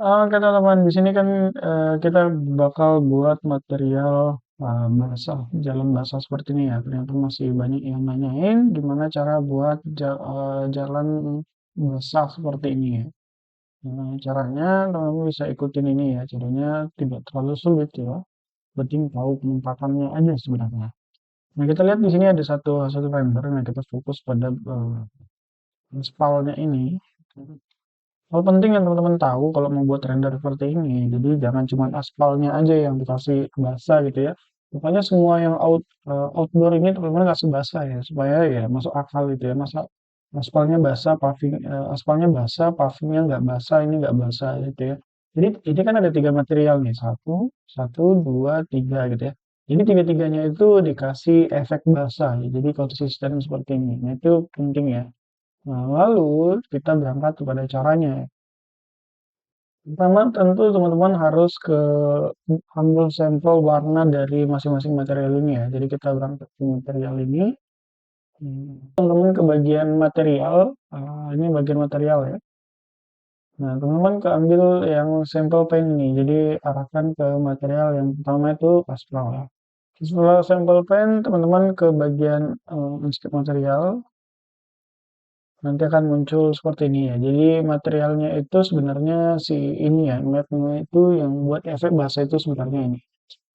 Oke teman-teman, di sini kan kita bakal buat material basah, jalan basah seperti ini ya. Ternyata masih banyak yang nanyain gimana cara buat jalan basah seperti ini ya. Nah, caranya teman-teman bisa ikutin ini ya. Caranya tidak terlalu sulit ya. Penting tahu penempatannya aja sebenarnya. Nah, kita lihat di sini ada satu render. Nah, kita fokus pada spalnya ini. Hal penting yang teman-teman tahu kalau membuat render seperti ini, jadi jangan cuma aspalnya aja yang dikasih basah gitu ya. Pokoknya semua yang outdoor ini teman-teman kasih basah ya, supaya ya masuk akal gitu ya. Masa aspalnya basah, aspalnya basah, pavingnya nggak basah, ini nggak basah gitu ya. Jadi ini kan ada tiga material nih, satu, dua, tiga gitu ya. Jadi tiga-tiganya itu dikasih efek basah, ya. Jadi konsisten seperti ini. Nah itu penting ya. Nah, lalu kita berangkat kepada caranya. Pertama, tentu teman-teman harus ambil sampel warna dari masing-masing material ini ya. Jadi kita berangkat ke material ini. Teman-teman ke bagian material. Ini bagian material ya. Nah, teman-teman keambil yang sampel pen ini. Jadi arahkan ke material yang pertama itu aspal ya. Setelah sampel pen, teman-teman ke bagian landscape material. Nanti akan muncul seperti ini ya. Jadi materialnya itu sebenarnya si ini ya, mapnya itu yang buat efek bahasa itu sebenarnya ini.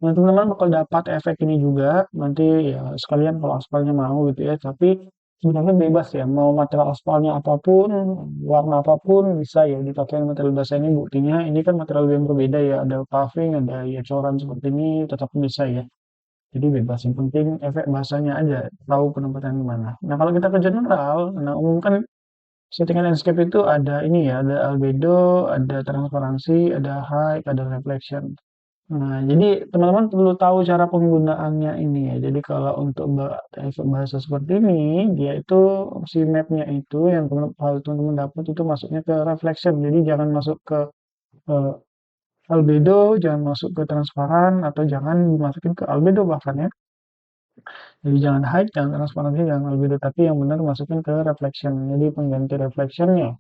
Nah, teman-teman bakal dapat efek ini juga nanti ya sekalian kalau aspalnya mau gitu ya. Tapi sebenarnya bebas ya, mau material aspalnya apapun, warna apapun bisa ya dipakai material bahasa ini. Buktinya ini kan material yang berbeda ya, ada paving, ada ya coran seperti ini tetap bisa ya. Jadi bebas, yang penting efek bahasanya aja, tahu penempatan di mana. Nah, kalau kita ke general, nah umum kan settingan landscape itu ada ini ya, ada albedo, ada transparansi, ada height, ada reflection. Nah, jadi teman-teman perlu tahu cara penggunaannya ini ya. Jadi kalau untuk efek bahasa seperti ini, dia itu si mapnya itu yang teman-teman dapat itu masuknya ke reflection. Jadi jangan masuk ke eh, albedo, jangan masuk ke transparan, atau jangan dimasukin ke albedo bahkan ya. Jadi jangan height, jangan transparansi, jangan albedo, tapi yang benar masukin ke reflection. Jadi pengganti reflectionnya.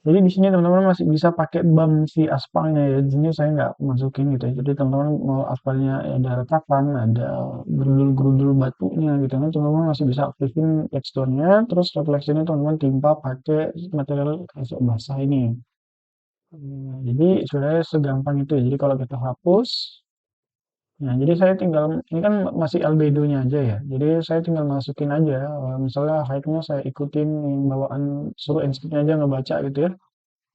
Jadi di sini teman-teman masih bisa pakai bump si aspalnya ya. Di sini saya nggak masukin gitu ya. Jadi teman-teman mau aspalnya ada retakan, ada gerudul-gerudul batunya gitu kan, teman-teman masih bisa aktifin teksturnya. Terus refleksinya teman-teman timpa pakai material kayak basah ini. Jadi sebenarnya segampang itu ya. Jadi kalau kita hapus, nah jadi saya tinggal ini kan masih albedonya aja ya. Jadi saya tinggal masukin aja. Misalnya height-nya saya ikutin yang bawaan suruh inscript-nya aja ngebaca gitu ya.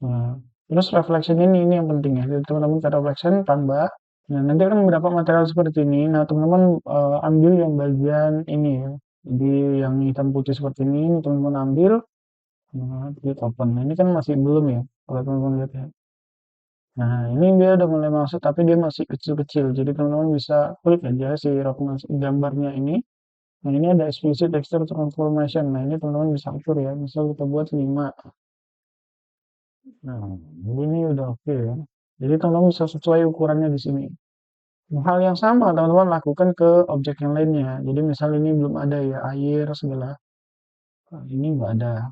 Nah, terus reflection ini yang penting ya. Jadi teman-teman ke reflection tambah. Nah, nanti akan beberapa material seperti ini. Nah, teman-teman ambil yang bagian ini ya. Jadi yang hitam putih seperti ini, teman-teman ambil. Nah, klik open. Nah, ini kan masih belum ya. Kalau teman-teman lihat ya. Nah, ini dia udah mulai masuk, tapi dia masih kecil-kecil. Jadi teman-teman bisa klik aja si reference gambarnya ini. Nah, ini ada explicit texture transformation. Nah, ini teman-teman bisa atur ya. Misal kita buat 5. Nah, ini udah oke ya. Jadi teman-teman bisa sesuai ukurannya di sini. Hal yang sama teman-teman lakukan ke objek yang lainnya. Jadi misal ini belum ada ya air segala. Nah, ini nggak ada.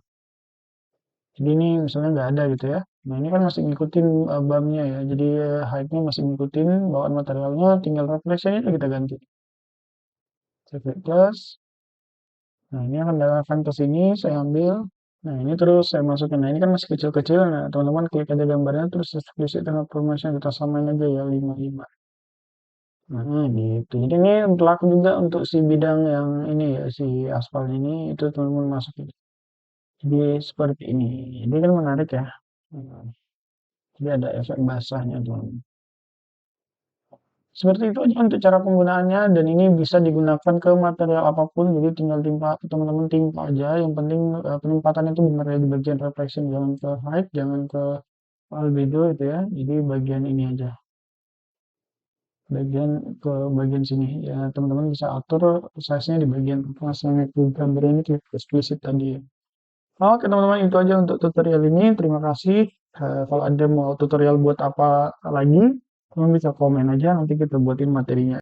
Jadi ini misalnya nggak ada gitu ya. Nah ini kan masih ngikutin BAM-nya ya. Jadi height-nya masih ngikutin bawaan materialnya. Tinggal reflection-nya kita ganti. Save plus. Nah ini akan ke sini. Saya ambil. Nah ini terus saya masukin. Nah ini kan masih kecil-kecil. Nah teman-teman klik aja gambarnya. Terus explicit transformation kita samain aja ya 55. Nah, gitu. Jadi ini berlaku juga untuk si bidang yang ini ya, si aspal ini itu teman-teman masukin. Jadi seperti ini. Jadi kan menarik ya. Nah, jadi ada efek basahnya tuh. Seperti itu aja untuk cara penggunaannya dan ini bisa digunakan ke material apapun. Jadi tinggal timpa teman-teman timpa aja. Yang penting penempatan itu benar ya di bagian reflection, jangan ke height, jangan ke albedo itu ya. Jadi bagian ini aja. Bagian ke bagian sini ya teman-teman bisa atur size-nya di bagian pasangnya ke gambar ini klik explicit tadi ya. Oke teman-teman itu aja untuk tutorial ini, terima kasih. Kalau ada mau tutorial buat apa lagi teman bisa komen aja nanti kita buatin materinya.